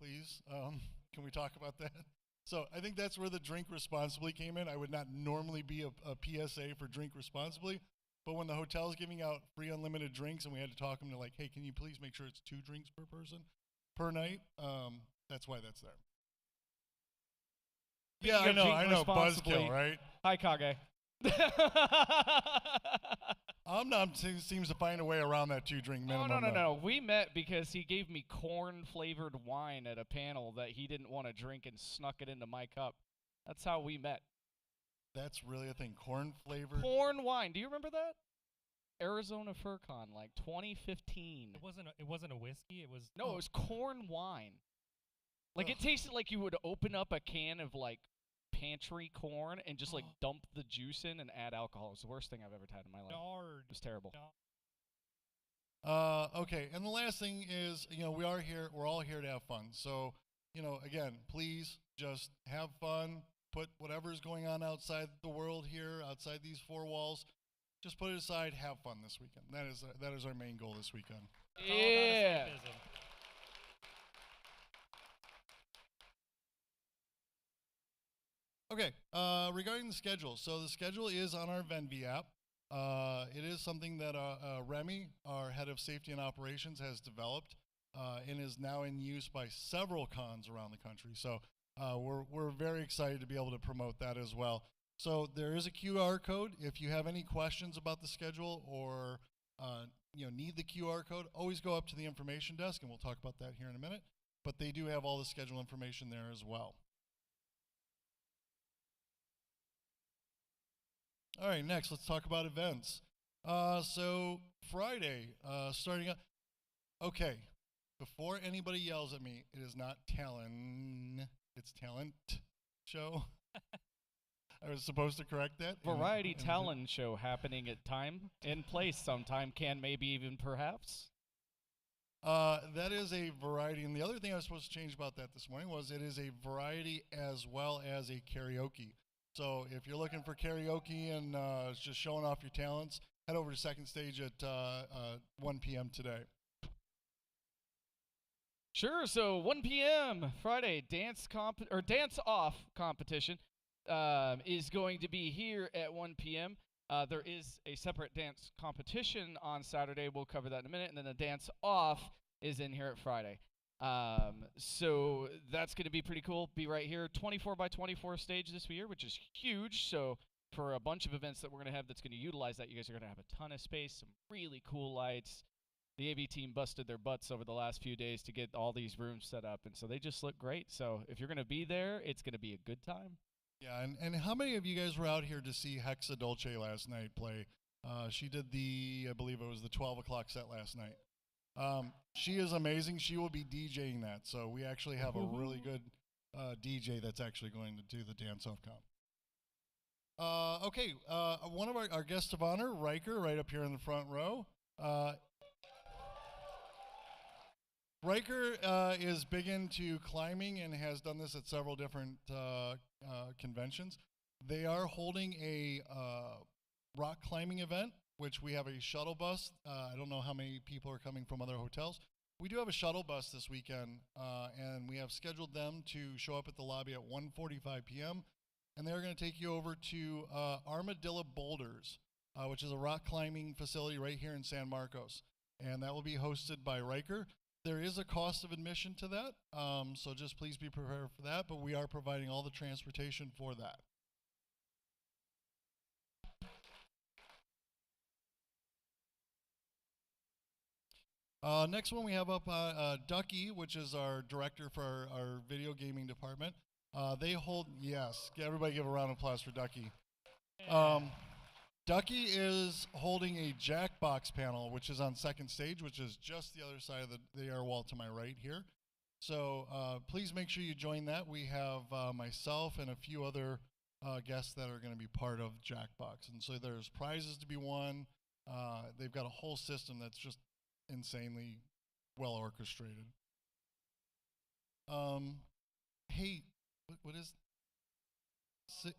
please. Can we talk about that? So I think that's where the drink responsibly came in. I would not normally be a PSA for drink responsibly, but when the hotel's giving out free unlimited drinks and we had to talk them to like, hey, can you please make sure it's 2 drinks per person per night? That's why that's there. Yeah, I know, buzzkill, right? Hi, Kage. Seems to find a way around that 2-drink minimum. No. We met because he gave me corn-flavored wine at a panel that he didn't want to drink and snuck it into my cup. That's how we met. That's really a thing, corn-flavored? Corn wine. Do you remember that? Arizona FURCON, like 2015. It wasn't a whiskey. It was it was corn wine. Like it tasted like you would open up a can of like pantry corn and just like dump the juice in and add alcohol. It's the worst thing I've ever had in my life. It was terrible. Okay, and the last thing is, we're all here to have fun. So, again, please just have fun. Put whatever's going on outside the world here, outside these 4 walls, just put it aside, have fun this weekend. That is our main goal this weekend. Yeah. Okay, regarding the schedule. So the schedule is on our Venvi app. It is something that Remy, our head of safety and operations, has developed and is now in use by several cons around the country. So we're very excited to be able to promote that as well. So there is a QR code. If you have any questions about the schedule or need the QR code, always go up to the information desk, and we'll talk about that here in a minute. But they do have all the schedule information there as well. All right, next, let's talk about events. So Friday, starting up. Okay, before anybody yells at me, it is not talent, it's talent show. I was supposed to correct that. Variety talent show happening at time and place sometime, maybe even perhaps. That is a variety, and the other thing I was supposed to change about that this morning was it is a variety as well as a karaoke. So if you're looking for karaoke and just showing off your talents, head over to second stage at 1 p.m. today. Sure. So 1 p.m. Friday dance off competition is going to be here at 1 p.m. There is a separate dance competition on Saturday. We'll cover that in a minute, and then the dance off is in here at Friday. So that's going to be pretty cool. Be right here, 24 by 24 stage this year, which is huge. So for a bunch of events that we're going to have that's going to utilize that, you guys are going to have a ton of space, some really cool lights. The AV team busted their butts over the last few days to get all these rooms set up, and so they just look great. So if you're going to be there, it's going to be a good time. Yeah, and how many of you guys were out here to see Hexa Dolce last night play? She did I believe it was the 12 o'clock set last night. She is amazing. She will be DJing that. So we actually have a really good DJ that's actually going to do the dance-off comp. Okay, one of our guests of honor, Riker, right up here in the front row. Riker is big into climbing and has done this at several different conventions. They are holding a rock climbing event, which we have a shuttle bus. I don't know how many people are coming from other hotels. We do have a shuttle bus this weekend, and we have scheduled them to show up at the lobby at 1:45 p.m., and they're going to take you over to Armadillo Boulders, which is a rock climbing facility right here in San Marcos, and that will be hosted by Riker. There is a cost of admission to that, so just please be prepared for that, but we are providing all the transportation for that. Next one we have up Ducky, which is our director for our video gaming department. They hold, yes, everybody give a round of applause for Ducky. Ducky is holding a Jackbox panel, which is on second stage, which is just the other side of the air wall to my right here. So please make sure you join that. We have myself and a few other guests that are going to be part of Jackbox. And so there's prizes to be won. They've got a whole system that's just insanely well orchestrated. Hey, what is...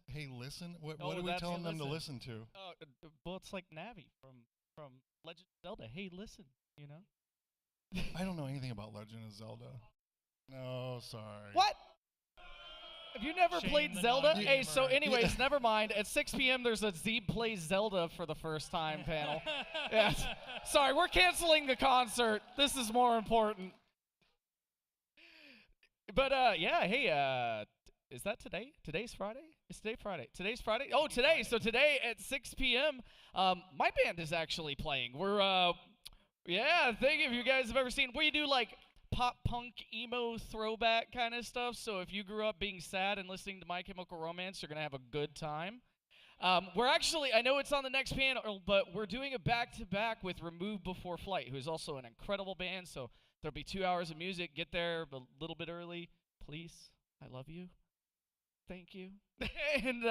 Hey, listen. What are we telling them to listen to? Well, it's like Navi from Legend of Zelda. Hey, listen. You know. I don't know anything about Legend of Zelda. No, sorry. What? Have you never Shame played the Zelda? non-gamer. Hey, so anyways, never mind. At 6 p.m., there's a Zeeb Plays Zelda for the first time panel. Yes. Sorry, we're canceling the concert. This is more important. But, yeah, hey, is that today? Today's Friday? Is today Friday? Today's Friday? Oh, today. So today at 6 p.m., my band is actually playing. We're, yeah, thank you if you guys have ever seen, we do, like, pop punk emo throwback kind of stuff. So if you grew up being sad and listening to My Chemical Romance, you're gonna have a good time. We're actually, I know it's on the next panel, but we're doing a back-to-back with Remove Before Flight, who is also an incredible band. So there'll be 2 hours of music. Get there a little bit early, please. I love you. Thank you. And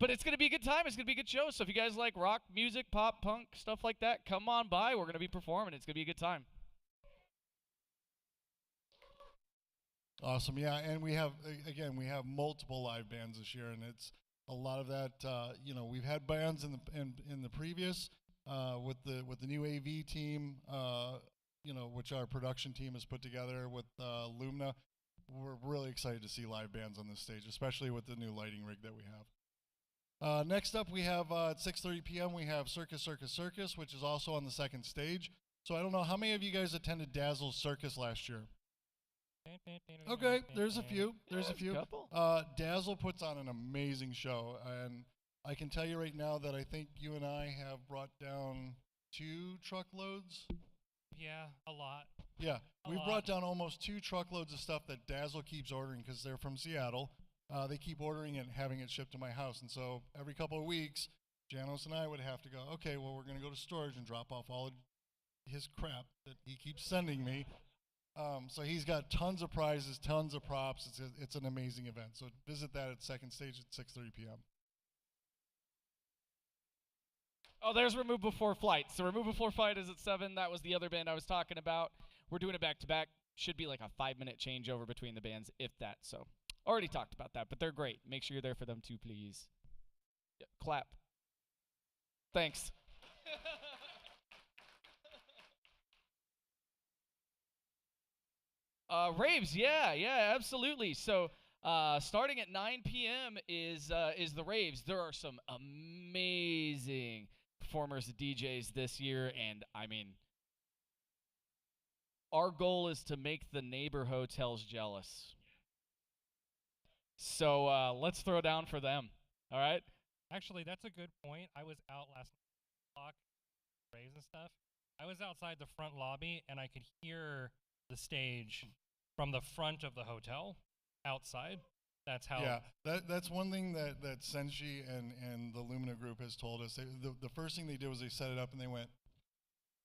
but it's gonna be a good time. It's gonna be a good show. So if you guys like rock music, pop punk, stuff like that, come on by. We're gonna be performing. It's gonna be a good time. Awesome, yeah, and we have we have multiple live bands this year, and it's a lot of that. We've had bands in the previous with the new AV team, which our production team has put together with Lumina. We're really excited to see live bands on this stage, especially with the new lighting rig that we have. Next up, we have at 6:30 p.m. we have Circus Circus Circus, which is also on the second stage. So I don't know how many of you guys attended Dazzle's Circus last year. Okay, there's a few. There's a few. Dazzle puts on an amazing show, and I can tell you right now that I think you and I have brought down 2 truckloads. Yeah, a lot. Yeah, we've brought down almost 2 truckloads of stuff that Dazzle keeps ordering because they're from Seattle. They keep ordering it and having it shipped to my house, and so every couple of weeks, Janos and I would have to go, okay, well, we're going to go to storage and drop off all of his crap that he keeps sending me. So he's got tons of prizes, tons of props. It's an amazing event. So visit that at second stage at 6:30 p.m. Oh, there's Remove Before Flight. So Remove Before Flight is at 7. That was the other band I was talking about. We're doing it back-to-back. Should be like a 5-minute changeover between the bands, if that. So already talked about that, but they're great. Make sure you're there for them too, please. Yeah, clap. Thanks. Raves, yeah, absolutely. So, starting at 9 p.m. is the raves. There are some amazing performers and DJs this year, and I mean, our goal is to make the neighbor hotels jealous. So, let's throw down for them. All right? Actually, that's a good point. I was out last night, raves and stuff. I was outside the front lobby, and I could hear the stage from the front of the hotel outside. That's how. Yeah, that's one thing that Senshi and the Lumina group has told us. The first thing they did was they set it up and they went,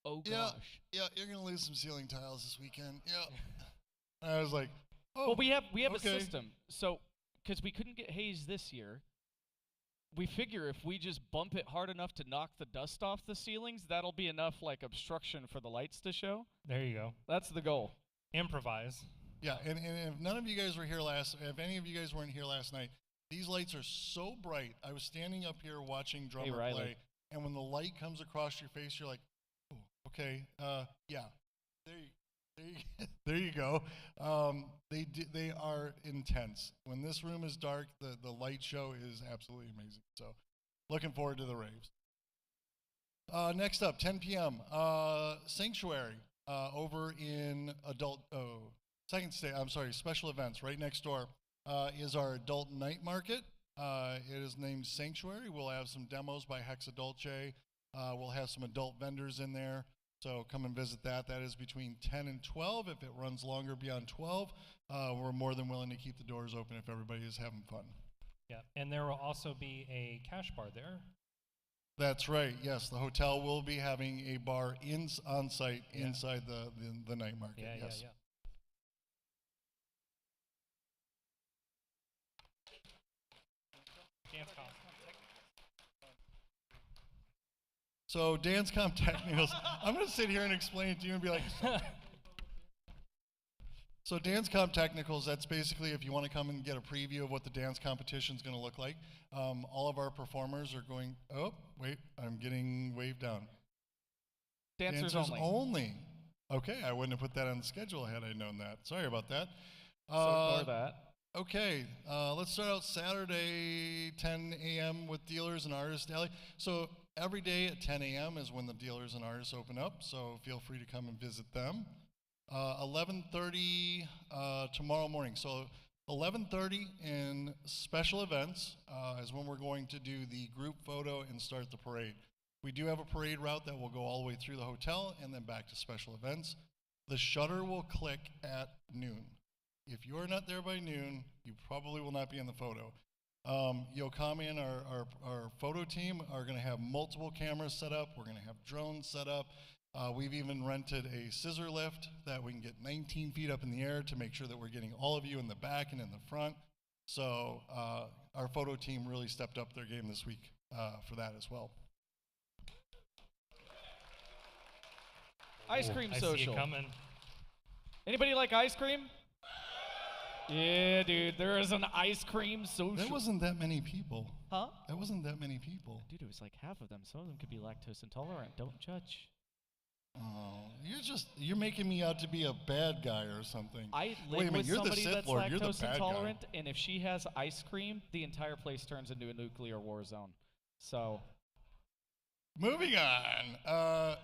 oh gosh, yeah, you're gonna lose some ceiling tiles this weekend. Yeah. I was like, oh. Well, we have okay. a system. So, because we couldn't get haze this year, we figure if we just bump it hard enough to knock the dust off the ceilings, that'll be enough like obstruction for the lights to show. There you go. That's the goal. Improvise. Yeah, and if none of you guys were here if any of you guys weren't here last night, these lights are so bright. I was standing up here watching drummer play, and when the light comes across your face, you're like, oh, okay, yeah, there you go. They are intense. When this room is dark, the light show is absolutely amazing. So, looking forward to the raves. Next up, 10 p.m. Sanctuary over in special events right next door is our adult night market. It is named Sanctuary. We'll have some demos by Hexa Dolce. We'll have some adult vendors in there. So come and visit that. That is between 10 and 12. If it runs longer beyond 12, we're more than willing to keep the doors open if everybody is having fun. Yeah, and there will also be a cash bar there. That's right. Yes, the hotel will be having a bar on site inside the night market. Yeah, yes. yeah. So DanceCom Technicals, I'm going to sit here and explain it to you and be like, so DanceCom Technicals, that's basically if you want to come and get a preview of what the dance competition is going to look like. All of our performers are going, oh, wait, I'm getting waved down. Dancers only. Okay, I wouldn't have put that on the schedule had I known that. Sorry about that. So ignore that. Okay, let's start out Saturday, 10 a.m. with Dealers and Artists Alley. So every day at 10 a.m. is when the Dealers and Artists open up, so feel free to come and visit them. 11:30 tomorrow morning. So 11:30 in special events is when we're going to do the group photo and start the parade. We do have a parade route that will go all the way through the hotel and then back to special events. The shutter will click at noon. If you are not there by noon, you probably will not be in the photo. Yokami and our photo team are going to have multiple cameras set up. We're going to have drones set up. We've even rented a scissor lift that we can get 19 feet up in the air to make sure that we're getting all of you in the back and in the front. So our photo team really stepped up their game this week for that as well. Ice cream I social. see it coming. Anybody like ice cream? Yeah, dude, there is an ice cream social. There wasn't that many people. Huh? That wasn't that many people. Dude, it was like half of them. Some of them could be lactose intolerant. Don't judge. Oh, you're making me out to be a bad guy or something. I Wait a live minute, with you're the somebody Sith that's Lord. You're the lactose bad intolerant, guy. and if she has ice cream, the entire place turns into a nuclear war zone. So, Moving on.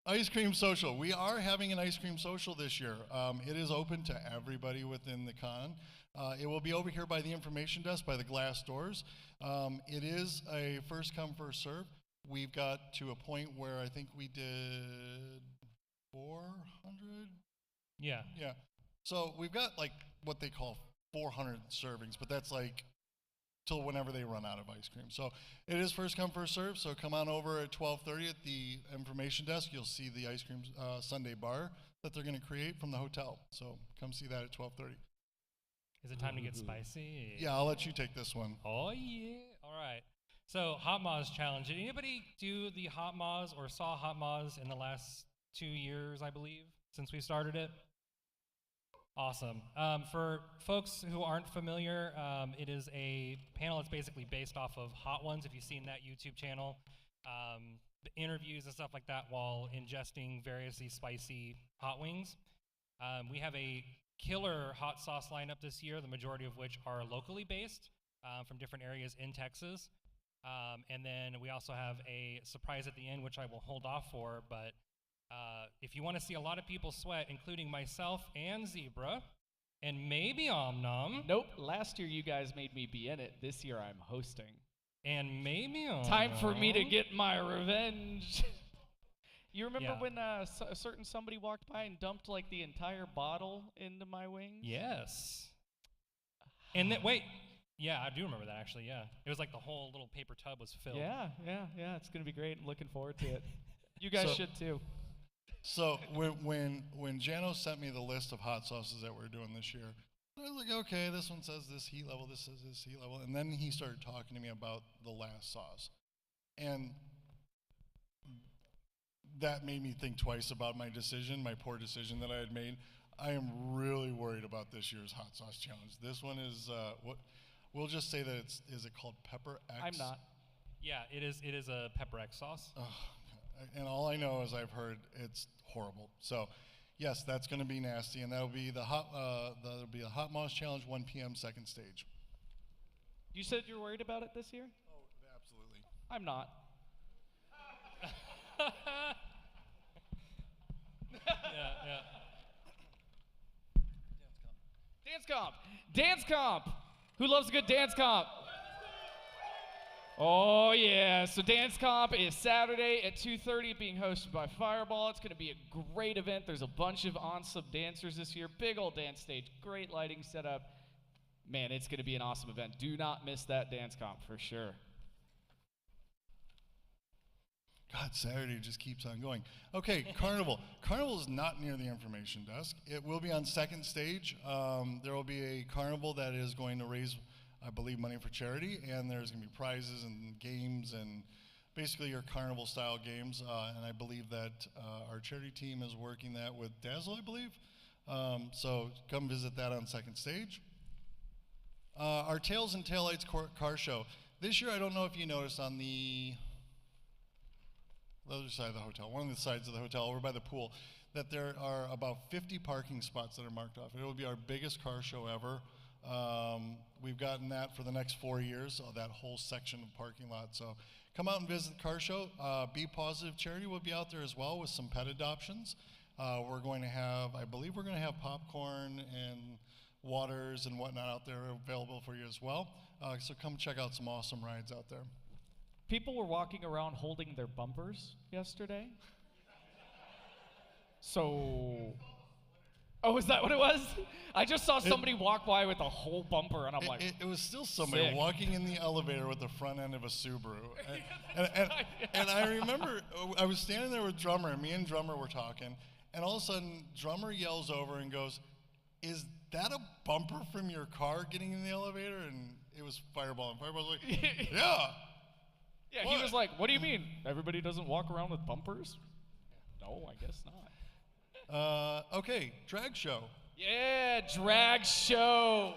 Ice cream social. We are having an ice cream social this year. It is open to everybody within the con. It will be over here by the information desk, by the glass doors. It is a first come, first serve. We've got to a point where I think we did 400? Yeah. Yeah. So we've got like what they call 400 servings, but that's like till whenever they run out of ice cream. So it is first come, first serve. So come on over at 12:30 at the information desk. You'll see the ice cream sundae bar that they're going to create from the hotel. So come see that at 12:30. Is it time to get spicy? Yeah, I'll let you take this one. Oh, yeah. All right. So, Hot Moz Challenge. Did anybody do the Hot Moz or saw Hot Moz in the last 2 years, I believe, since we started it? Awesome. For folks who aren't familiar, it is a panel that's basically based off of Hot Ones, if you've seen that YouTube channel. The interviews and stuff like that while ingesting variously spicy hot wings. We have a killer hot sauce lineup this year, the majority of which are locally based from different areas in Texas. And then we also have a surprise at the end, which I will hold off for, but if you want to see a lot of people sweat, including myself and Zebra, and maybe Omnom. nope. Last year you guys made me be in it. This year I'm hosting. And maybe Omnom. Time for me to get my revenge. You remember Yeah. when a certain somebody walked by and dumped like the entire bottle into my wings? Yes. And then, wait. Yeah, I do remember that actually, yeah. It was like the whole little paper tub was filled. Yeah. It's going to be great. I'm looking forward to it. You guys So- should too. So when Jano sent me the list of hot sauces that we're doing this year, I was like, okay, this one says this heat level, this says this heat level, and then he started talking to me about the last sauce, and that made me think twice about my decision, my poor decision that I had made. I am really worried about this year's hot sauce challenge. This one is what we'll just say that is it called Pepper X? I'm not. Yeah, it is a pepper X sauce. And all I know is I've heard it's horrible. So, yes, that's going to be nasty, and that'll be the hot Moss Challenge 1 p.m. second stage. You said you're worried about it this year? Oh, absolutely. I'm not. Yeah. Dance comp. Who loves a good dance comp? Oh yeah, so Dance Comp is Saturday at 2:30, being hosted by Fireball. It's going to be a great event. There's a bunch of on-sub dancers this year. Big old dance stage, great lighting setup. Man, it's going to be an awesome event. Do not miss that Dance Comp for sure. God, Saturday just keeps on going. Okay, Carnival. Carnival is not near the information desk. It will be on second stage. There will be a carnival that is going to raise, I believe, money for charity, and there's going to be prizes and games and basically your carnival-style games. And I believe that our charity team is working that with Dazzle, I believe. So come visit that on second stage. Our Tails and Taillights car show. This year, I don't know if you noticed on the other side of the hotel, one of the sides of the hotel over by the pool, that there are about 50 parking spots that are marked off. It will be our biggest car show ever. We've gotten that for the next 4 years, that whole section of parking lot. So come out and visit the car show. Be Positive Charity will be out there as well with some pet adoptions. We're going to have, I believe we're going to have popcorn and waters and whatnot out there available for you as well. So come check out some awesome rides out there. People were walking around holding their bumpers yesterday. So, oh, is that what it was? I just saw somebody walk by with a whole bumper, and I'm like, it was still somebody sick. walking in the elevator with the front end of a Subaru. And I remember I was standing there with Drummer, and me and Drummer were talking, and all of a sudden, Drummer yells over and goes, "Is that a bumper from your car getting in the elevator?" And it was Fireball, and Fireball was like, "Yeah." Yeah, What? he was like, "What do you mean? Everybody doesn't walk around with bumpers?" No, I guess not. Okay, drag show. Yeah, drag show.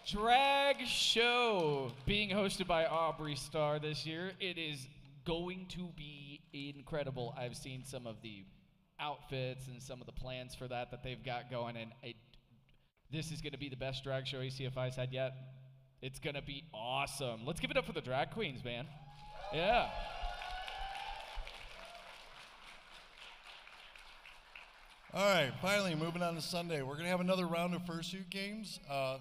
Drag show being hosted by Aubrey Starr this year. It is going to be incredible. I've seen some of the outfits and some of the plans for that they've got going, and this is going to be the best drag show ACFI's had yet. It's going to be awesome. Let's give it up for the drag queens, man. Yeah. All right, finally, moving on to Sunday. We're going to have another round of fursuit games. Well,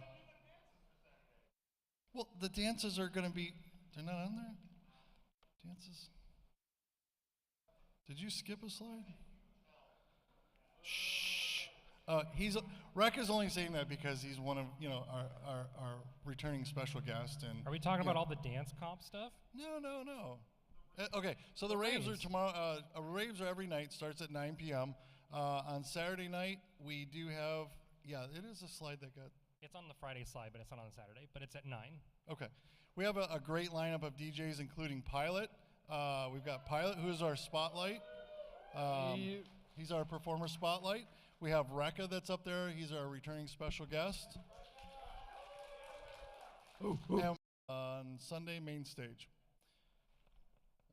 the dances are going to be, they're not on there? Dances? Did you skip a slide? Shh. Rec is only saying that because he's one of, our returning special guest. And Are we talking about all the dance comp stuff? No. Okay, so the raves are tomorrow. Raves are every night, starts at 9 p.m. On Saturday night, we do have, it is a slide that got. It's on the Friday slide, but it's not on the Saturday, but it's at 9. Okay. We have a great lineup of DJs, including Pilot. We've got Pilot, who is our spotlight. He's our performer spotlight. We have Rekka that's up there. He's our returning special guest. And on Sunday, main stage.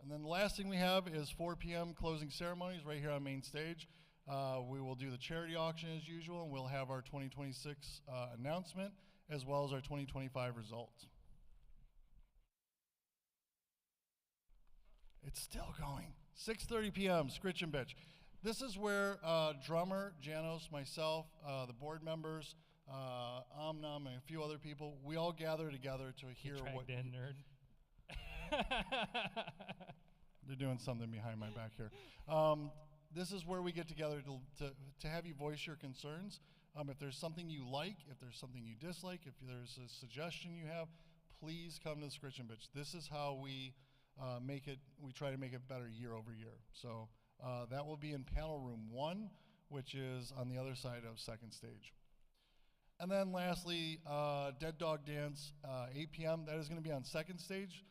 And then the last thing we have is 4 p.m. closing ceremonies right here on main stage. We will do the charity auction as usual, and we'll have our 2026 announcement as well as our 2025 results. It's still going. 6:30 p.m., Scritch and Bitch. This is where drummer, Janos, myself, the board members, Omnam, and a few other people, we all gather together to hear what... nerd. They're doing something behind my back here. This is where we get together to have you voice your concerns. If there's something you like, if there's something you dislike, if there's a suggestion you have, please come to the Scritch and Bitch. This is how we we try to make it better year over year. So that will be in panel room 1, which is on the other side of second stage. And then lastly, Dead Dog Dance, 8 p.m. That is going to be on second stage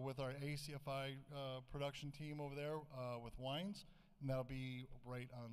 with our ACFI production team over there with wines. And that'll be right on